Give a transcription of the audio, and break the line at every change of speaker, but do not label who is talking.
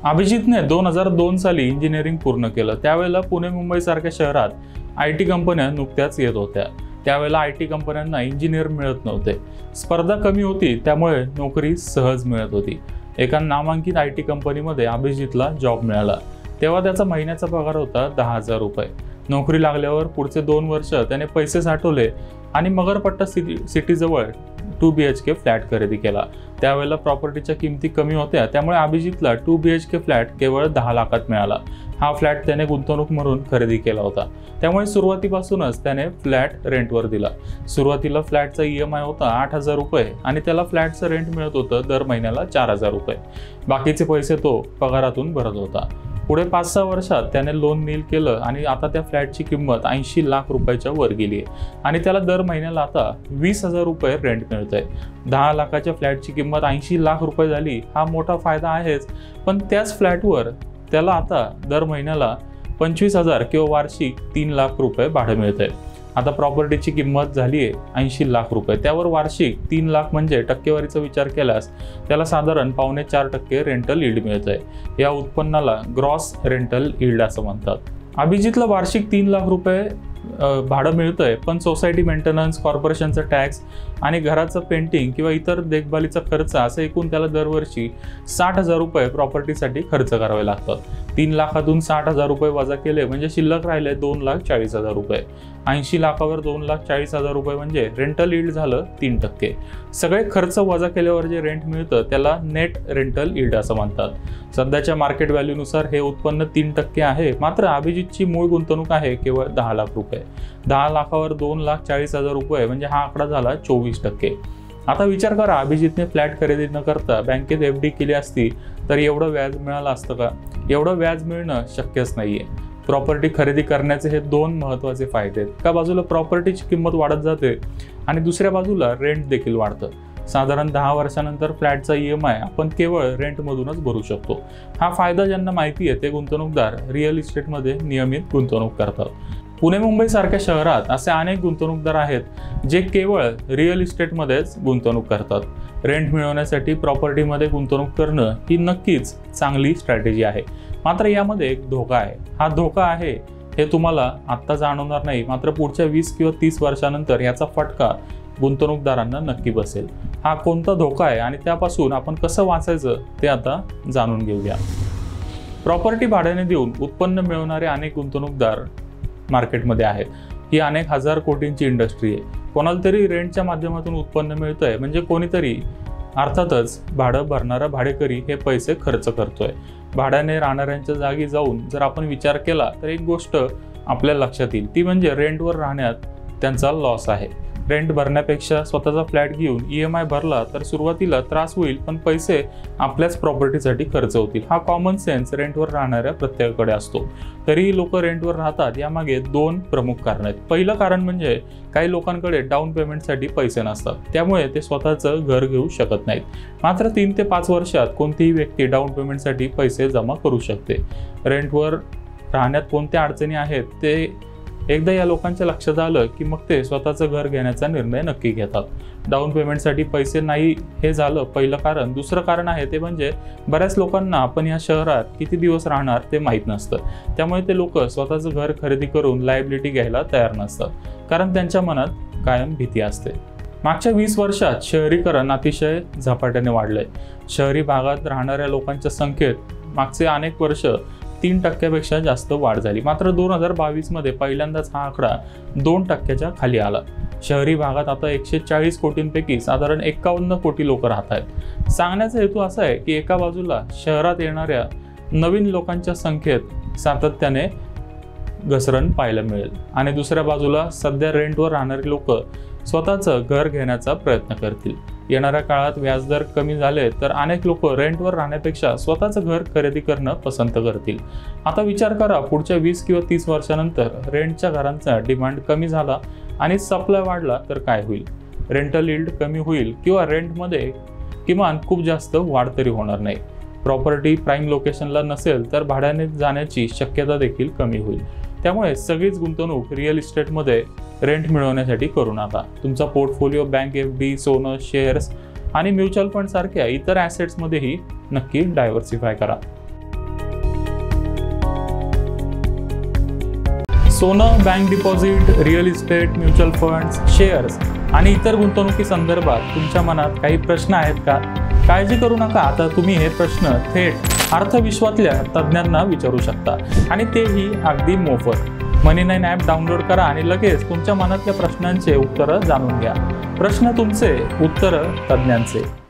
अभिजितने 2002 साली इंजिनिअरिंग पूर्ण केलं। त्यावेळेला पुणे मुंबई सारख्या शहरात IT कंपन्या नुकत्याच येत होत्या। त्यावेळेला IT कंपन्यांना इंजिनियर मिळत नव्हते, स्पर्धा कमी होती, त्यामुळे नोकरी सहज मिळत होती। एका नामांकित IT कंपनीमध्ये अभिजितला जॉब मिळाला। तेव्हा त्याचा महिन्याचा पगार होता 10,000 रुपये। नोकरी लागल्यावर पुढचे 2 वर्ष त्याने पैसे साठवले आणि मगरपट्टा सिटीजवळ 2 BHK फ्लॅट खरेदी केला। त्यावेळेला प्रॉपर्टीच्या किमती कमी होत्या, त्यामुळे अभिजितला 2 BHK फ्लॅट केवळ 10 लाखात मिळाला। हा फ्लॅट त्याने गुंतवणूक म्हणून खरेदी केला होता, त्यामुळे सुरुवातीपासूनच त्याने फ्लॅट रेंटवर दिला। सुरुवातीला फ्लॅटचा EMI होता 8,000 रुपये आणि त्याला फ्लॅटचं रेंट मिळत होतं दर महिन्याला 4,000 रुपये। बाकीचे पैसे तो पगारातून भरत होता। पुढे 5-6 वर्षात त्याने लोन नील केलं आणि आता त्या फ्लॅटची किंमत 80 लाख रुपयाच्या वर गेली आहे आणि त्याला दर महिन्याला आता 20,000 रुपये रेंट मिळतंय। 10 लाखाच्या फ्लॅटची किंमत 80 लाख रुपये झाली, हा मोठा फायदा आहेच, पण त्याच फ्लॅटवर त्याला आता दर महिन्याला 25,000 किंवा वार्षिक 3 लाख रुपये भाडं मिळतंय। आता प्रॉपर्टीची किंमत झाली आहे 80 लाख रुपये, त्यावर वार्षिक 3 लाख म्हणजे टक्केवारीचा विचार केल्यास त्याला साधारण 4.25% रेंटल यील्ड मिळतंय। या उत्पन्नाला ग्रॉस रेंटल यील्ड असं म्हणतात। अभिजितला वार्षिक 3 लाख रुपये भाडं मिळतंय, पण सोसायटी मेंटेनन्स, कॉर्पोरेशनचा टॅक्स आणि घराचं पेंटिंग किंवा इतर देखभालीचा खर्च असं एकूण त्याला दरवर्षी 60,000 रुपये प्रॉपर्टीसाठी खर्च करावे लागतात। 3 लाखातून 60,000 रुपये वजा केले म्हणजे शिल्लक राहिले 2,40,000 रुपये। 80 लाखावर 2,40,000 रुपये म्हणजे रेंटल यील्ड झालं 3%। सगळे खर्च वजा केल्यावर जे रेंट मिळतं त्याला नेट रेंटल यील्ड असं म्हणतात। सध्याच्या मार्केट व्हॅल्यूनुसार हे उत्पन्न 3% आहे, मात्र अभिजितची मूळ गुंतवणूक आहे केवळ 10 लाख रुपये। 10 लाखावर 2,40,000 रुपये म्हणजे हा आकडा झाला 24%। आता विचार करा, अभिजितने फ्लॅट खरेदी न करता बँकेत FD केली असती तर एवढं व्याज मिळालं असतं का? एवढं व्याज मिळणं शक्यच नाहीये। प्रॉपर्टी खरेदी करण्याचे हे 2 महत्त्वाचे फायदे आहेत। एका बाजूला प्रॉपर्टीची किंमत वाढत जाते आणि दुसऱ्या बाजूला रेंट देखील वाढतं। साधारण 10 वर्षानंतर फ्लॅटचा EMI आपण केवळ रेंटमधूनच भरू शकतो। हा फायदा ज्यांना माहिती आहे ते गुंतवणूकदार रिअल इस्टेटमध्ये नियमित गुंतवणूक करतात। पुणे मुंबई सारख्या शहरात असे अनेक गुंतवणूकदार आहेत जे केवळ रिअल इस्टेटमध्येच गुंतवणूक करतात। रेंट मिळवण्यासाठी प्रॉपर्टीमध्ये गुंतवणूक करणं ही नक्कीच चांगली स्ट्रॅटेजी आहे, मात्र यामध्ये एक धोका आहे। हा धोका आहे हे तुम्हाला आत्ता जाणवणार नाही, मात्र पुढच्या 20 किंवा 30 वर्षानंतर याचा फटका गुंतवणूकदारांना नक्की बसेल। हा कोणता धोका आहे आणि त्यापासून आपण कसं वाचायचं ते आता जाणून घेऊया। प्रॉपर्टी भाड्याने देऊन उत्पन्न मिळवणारे अनेक गुंतवणूकदार मार्केटमध्ये आहेत। ही अनेक हजार कोटींची इंडस्ट्री आहे। कोणाला तरी रेंटच्या माध्यमातून उत्पन्न मिळतंय म्हणजे कोणीतरी अर्थातच भाडं भरणारा भाडेकरी हे पैसे खर्च करतोय। भाड्याने राहणाऱ्यांच्या जागी जाऊन जर आपण विचार केला तर एक गोष्ट आपल्या लक्षात येईल, ती म्हणजे रेंटवर राहण्यात त्यांचा लॉस आहे। रेंट भरण्यापेक्षा स्वतःचा फ्लॅट घेऊन EMI भरला तर सुरुवातीला त्रास होईल, पण पैसे आपल्याच प्रॉपर्टीसाठी खर्च होतील। हा कॉमन सेन्स रेंटवर राहणाऱ्या प्रत्येकाकडे असतो। तरीही लोक रेंटवर राहतात, यामागे 2 प्रमुख कारण आहेत। पहिलं कारण म्हणजे काही लोकांकडे डाऊन पेमेंटसाठी पैसे नसतात, त्यामुळे ते स्वतःचं घर घेऊ शकत नाहीत। मात्र 3 ते 5 वर्षात कोणतीही व्यक्ती डाऊन पेमेंटसाठी पैसे जमा करू शकते। रेंटवर राहण्यात कोणत्या अडचणी आहेत ते एकदा या लोकांच्या लक्षात आलं की मग ते स्वतःचं घर घेण्याचा निर्णय नक्की घेतात। डाऊन पेमेंटसाठी पैसे नाही हे झालं पहिलं कारण। दुसरं कारण आहे ते म्हणजे बऱ्याच लोकांना आपण या शहरात किती दिवस राहणार ते माहीत नसतं, त्यामुळे ते लोक स्वतःचं घर खरेदी करून लायबिलिटी घ्यायला तयार नसतात, कारण त्यांच्या मनात कायम भीती असते। मागच्या 20 वर्षात शहरीकरण अतिशय झपाट्याने वाढलंय। शहरी भागात राहणाऱ्या लोकांच्या संख्येत मागचे अनेक वर्ष 3% जास्त वाढ झाली, मात्र 2022 मध्ये पहिल्यांदाच हा आकडा 2% खाली आला। शहरी भागात आता 140 कोटींपैकी साधारण 51 कोटी लोक राहत आहेत। सांगण्याचा हेतू असा आहे की एका बाजूला शहरात येणाऱ्या नवीन लोकांच्या संख्येत सातत्याने घसरण पाहायला मिळेल आणि दुसऱ्या बाजूला सध्या रेंटवर राहणारे लोक स्वतःचं घर घेण्याचा प्रयत्न करतील। येणाऱ्या काळात व्याजदर कमी झाले तर अनेक लोक रेंटवर राहण्यापेक्षा स्वतःचं घर खरेदी करणं पसंत करतील। आता विचार करा, पुढच्या 20 किंवा 30 वर्षानंतर रेंटच्या घरांचा डिमांड कमी झाला आणि सप्लाय वाढला तर काय होईल? रेंटल यील्ड कमी होईल किंवा रेंटमध्ये किमान खूप जास्त वाढ तरी होणार नाही। प्रॉपर्टी प्राईम लोकेशनला नसेल तर भाड्याने जाण्याची शक्यता देखील कमी होईल। त्यामुळे सगळीच गुंतवणूक रिअल इस्टेटमध्ये रेंट मिळवण्यासाठी करू नका। तुमचा पोर्टफोलिओ बँक FD, सोनं, शेअर्स आणि म्युच्युअल फंड सारख्या इतर ॲसेट्समध्येही नक्की डायव्हर्सिफाय करा। सोनं, bank deposit, real estate, mutual funds, shares आणि इतर गुंतवणुकी संदर्भात तुमच्या मनात काही प्रश्न आहेत का? काळजी करू नका, आता तुम्ही हे प्रश्न थेट अर्थविश्वातल्या तज्ज्ञांना विचारू शकता आणि तेही अगदी मोफत. मनी9 ॲप डाउनलोड करा आणि लगेच तुमच्या मनातल्या प्रश्नांचे उत्तरं जाणून घ्या. प्रश्न तुमचे, उत्तरं तज्ज्ञांचे.